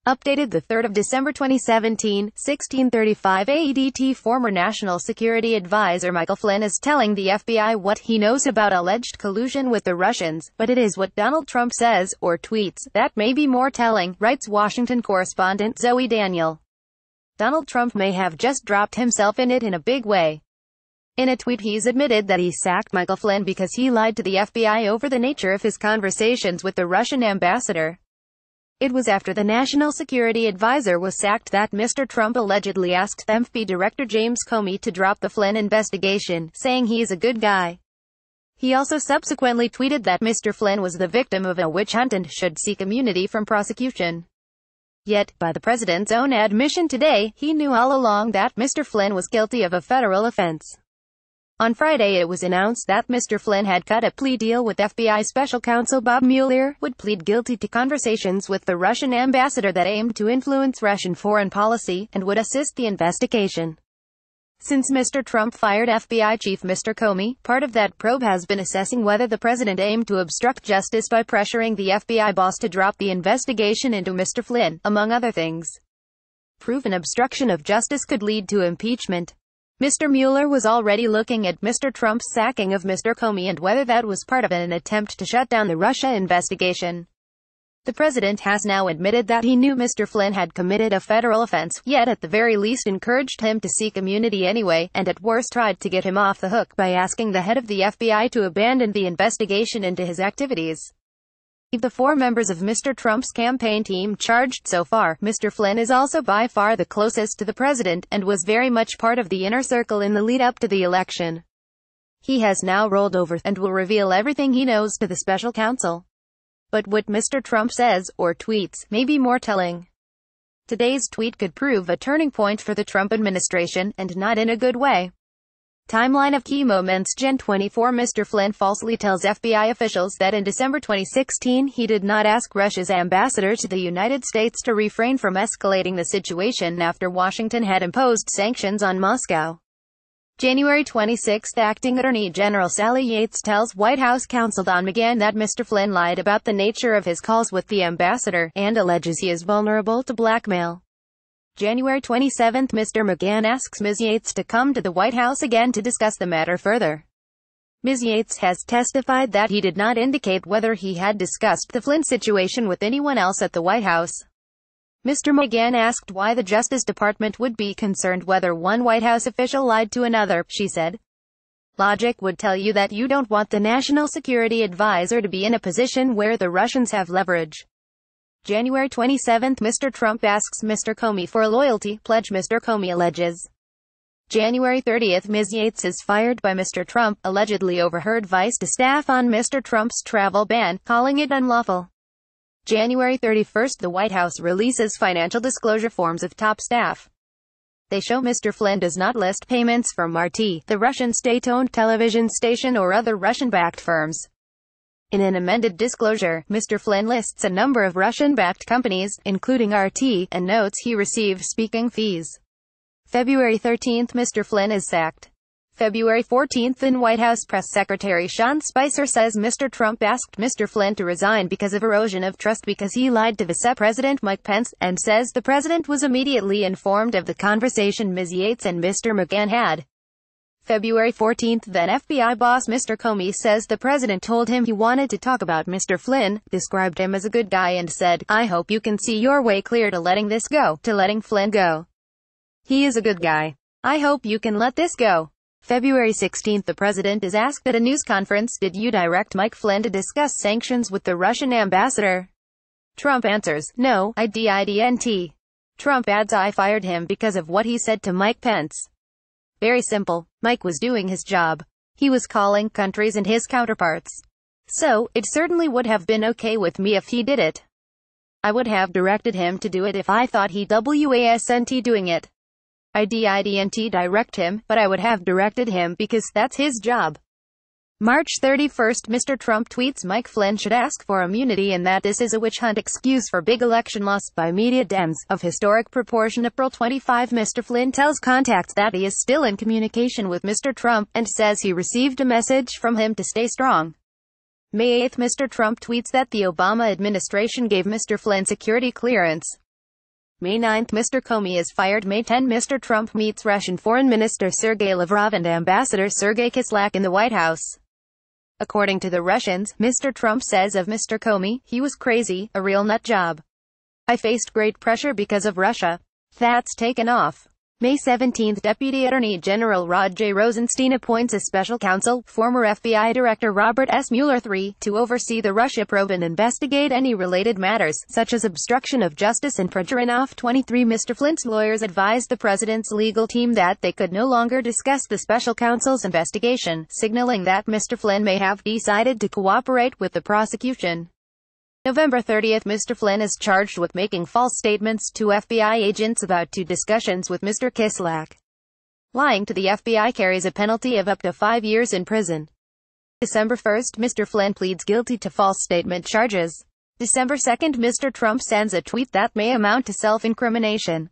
Updated the 3rd of December 2017, 1635 AEDT former National Security Advisor Michael Flynn is telling the FBI what he knows about alleged collusion with the Russians, but it is what Donald Trump says, or tweets, that may be more telling, writes Washington correspondent Zoe Daniel. Donald Trump may have just dropped himself in it in a big way. In a tweet he's admitted that he sacked Michael Flynn because he lied to the FBI over the nature of his conversations with the Russian ambassador. It was after the National Security Advisor was sacked that Mr. Trump allegedly asked FBI Director James Comey to drop the Flynn investigation, saying he's a good guy. He also subsequently tweeted that Mr. Flynn was the victim of a witch hunt and should seek immunity from prosecution. Yet, by the president's own admission today, he knew all along that Mr. Flynn was guilty of a federal offense. On Friday it was announced that Mr. Flynn had cut a plea deal with FBI Special Counsel Bob Mueller, would plead guilty to conversations with the Russian ambassador that aimed to influence Russian foreign policy, and would assist the investigation. Since Mr. Trump fired FBI Chief Mr. Comey, part of that probe has been assessing whether the president aimed to obstruct justice by pressuring the FBI boss to drop the investigation into Mr. Flynn, among other things. Proven obstruction of justice could lead to impeachment. Mr. Mueller was already looking at Mr. Trump's sacking of Mr. Comey and whether that was part of an attempt to shut down the Russia investigation. The president has now admitted that he knew Mr. Flynn had committed a federal offense, yet at the very least encouraged him to seek immunity anyway, and at worst tried to get him off the hook by asking the head of the FBI to abandon the investigation into his activities. Of the 4 members of Mr. Trump's campaign team charged so far, Mr. Flynn is also by far the closest to the president, and was very much part of the inner circle in the lead-up to the election. He has now rolled over, and will reveal everything he knows to the special counsel. But what Mr. Trump says, or tweets, may be more telling. Today's tweet could prove a turning point for the Trump administration, and not in a good way. Timeline of key moments. Gen 24 Mr. Flynn falsely tells FBI officials that in December 2016 he did not ask Russia's ambassador to the United States to refrain from escalating the situation after Washington had imposed sanctions on Moscow. January 26 Acting Attorney General Sally Yates tells White House counsel Don McGahn that Mr. Flynn lied about the nature of his calls with the ambassador, and alleges he is vulnerable to blackmail. January 27 Mr. McGahn asks Ms. Yates to come to the White House again to discuss the matter further. Ms. Yates has testified that he did not indicate whether he had discussed the Flynn situation with anyone else at the White House. Mr. McGahn asked why the Justice Department would be concerned whether one White House official lied to another. She said, "Logic would tell you that you don't want the National Security Advisor to be in a position where the Russians have leverage." January 27 Mr. Trump asks Mr. Comey for a loyalty pledge. Mr. Comey alleges. January 30 Ms. Yates is fired by Mr. Trump, allegedly overheard vice to staff on Mr. Trump's travel ban, calling it unlawful. January 31 the White House releases financial disclosure forms of top staff. They show Mr. Flynn does not list payments from RT, the Russian state-owned television station, or other Russian-backed firms. In an amended disclosure, Mr. Flynn lists a number of Russian-backed companies, including RT, and notes he received speaking fees. February 13 Mr. Flynn is sacked. February 14 in White House Press Secretary Sean Spicer says Mr. Trump asked Mr. Flynn to resign because of erosion of trust because he lied to Vice President Mike Pence, and says the president was immediately informed of the conversation Ms. Yates and Mr. McGahn had. February 14 then FBI boss Mr. Comey says the president told him he wanted to talk about Mr. Flynn, described him as a good guy, and said, "I hope you can see your way clear to letting this go, to letting Flynn go. He is a good guy. I hope you can let this go." February 16 the president is asked at a news conference, "Did you direct Mike Flynn to discuss sanctions with the Russian ambassador?" Trump answers, "No, I didn't." Trump adds, "I fired him because of what he said to Mike Pence. Very simple. Mike was doing his job. He was calling countries and his counterparts. So, it certainly would have been okay with me if he did it. I would have directed him to do it if I thought he wasn't doing it. I didn't direct him, but I would have directed him because that's his job." March 31 Mr. Trump tweets Mike Flynn should ask for immunity and that this is a witch hunt excuse for big election loss by media Dems, of historic proportion. April 25 Mr. Flynn tells contacts that he is still in communication with Mr. Trump, and says he received a message from him to stay strong. May 8 Mr. Trump tweets that the Obama administration gave Mr. Flynn security clearance. May 9, Mr. Comey is fired. May 10, Mr. Trump meets Russian Foreign Minister Sergei Lavrov and Ambassador Sergei Kislyak in the White House. According to the Russians, Mr. Trump says of Mr. Comey, "He was crazy, a real nut job. I faced great pressure because of Russia. That's taken off." May 17, Deputy Attorney General Rod J. Rosenstein appoints a special counsel, former FBI Director Robert S. Mueller III, to oversee the Russia probe and investigate any related matters, such as obstruction of justice and perjury. Off 23, Mr. Flynn's lawyers advised the president's legal team that they could no longer discuss the special counsel's investigation, signaling that Mr. Flynn may have decided to cooperate with the prosecution. November 30, Mr. Flynn is charged with making false statements to FBI agents about two discussions with Mr. Kislyak. Lying to the FBI carries a penalty of up to 5 years in prison. December 1, Mr. Flynn pleads guilty to false statement charges. December 2, Mr. Trump sends a tweet that may amount to self-incrimination.